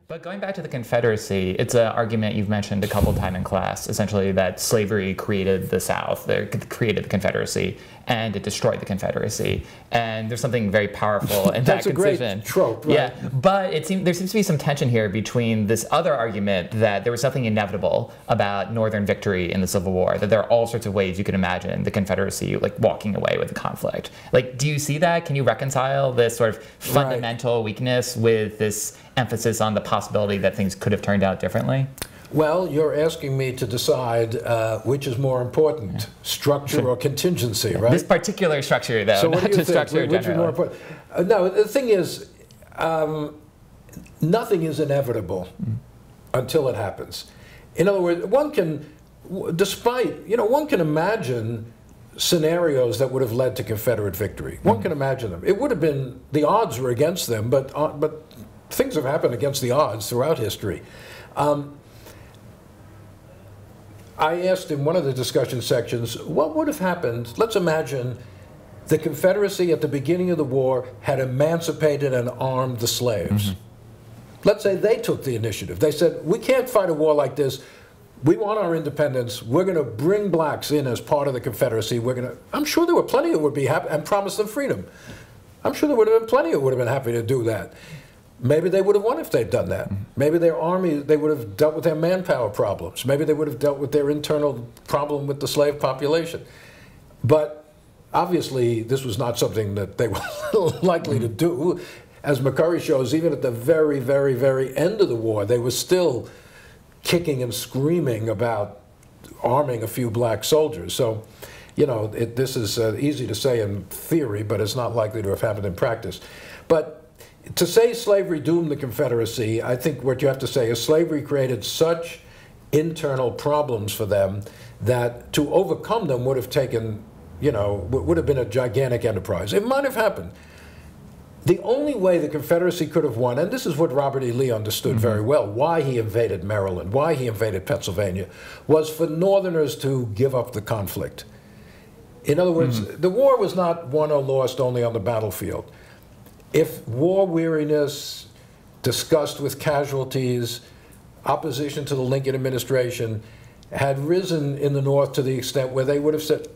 But going back to the Confederacy, it's an argument you've mentioned a couple times in class, essentially that slavery created the South, created the Confederacy, and it destroyed the Confederacy. And there's something very powerful in that concision. That's a great trope, right? Yeah, but there seems to be some tension here between this other argument that there was something inevitable about Northern victory in the Civil War, that there are all sorts of ways you could imagine the Confederacy like walking away with the conflict. Like, do you see that? Can you reconcile this sort of fundamental weakness with this emphasis on the possibility that things could have turned out differently? Well, you're asking me to decide which is more important, structure or contingency, right? This particular structure, though, so what not do you just think? structure Which is more important? No, the thing is, nothing is inevitable until it happens. In other words, one can, one can imagine scenarios that would have led to Confederate victory. One can imagine them. It would have been, the odds were against them, but things have happened against the odds throughout history. I asked in one of the discussion sections, what would have happened? Let's imagine the Confederacy at the beginning of the war had emancipated and armed the slaves. Let's say they took the initiative. They said, we can't fight a war like this. We want our independence. We're going to bring blacks in as part of the Confederacy. I'm sure there were plenty who would be happy and promise them freedom. I'm sure there would have been plenty who would have been happy to do that. Maybe they would have won if they'd done that. Maybe their army, they would have dealt with their manpower problems. Maybe they would have dealt with their internal problem with the slave population. But obviously, this was not something that they were likely to do. As McCurry shows, even at the very, very, very end of the war, they were still kicking and screaming about arming a few black soldiers. So, this is easy to say in theory, but it's not likely to have happened in practice. But to say slavery doomed the Confederacy, I think what you have to say is slavery created such internal problems for them that to overcome them would have taken, would have been a gigantic enterprise. It might have happened. The only way the Confederacy could have won, and this is what Robert E. Lee understood very well, why he invaded Maryland, why he invaded Pennsylvania, was for Northerners to give up the conflict. In other words, the war was not won or lost only on the battlefield. If war weariness, disgust with casualties, opposition to the Lincoln administration had risen in the North to the extent where they would have said,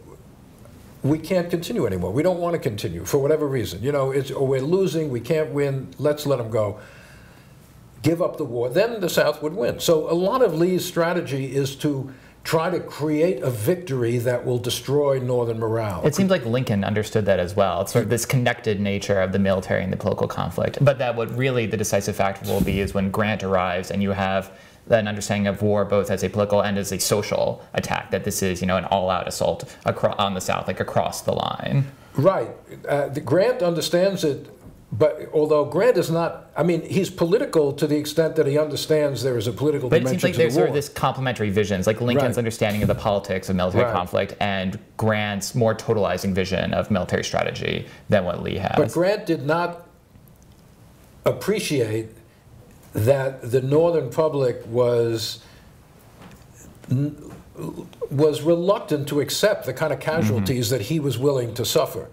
we can't continue anymore. We don't want to continue for whatever reason. We're losing, we can't win, let's let them go. Give up the war. Then the South would win. So a lot of Lee's strategy is to try to create a victory that will destroy Northern morale. It seems like Lincoln understood that as well. It's sort of this connected nature of the military and the political conflict. But that what really the decisive factor will be is when Grant arrives and you have an understanding of war both as a political and as a social attack, that this is, an all-out assault on the South, like across the line. Right. Grant understands it. But although Grant is not, he's political to the extent that he understands there is a political dimension to the war. But it seems like there's sort of this complementary visions, like Lincoln's understanding of the politics of military conflict and Grant's more totalizing vision of military strategy than what Lee has. But Grant did not appreciate that the Northern public was reluctant to accept the kind of casualties that he was willing to suffer.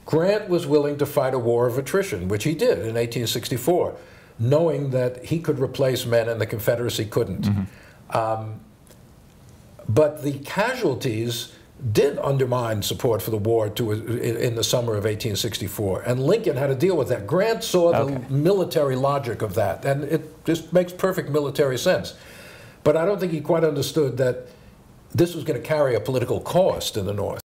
Grant was willing to fight a war of attrition, which he did in 1864, knowing that he could replace men and the Confederacy couldn't. But the casualties did undermine support for the war in the summer of 1864, and Lincoln had to deal with that. Grant saw the military logic of that, and it just makes perfect military sense. But I don't think he quite understood that this was going to carry a political cost in the North.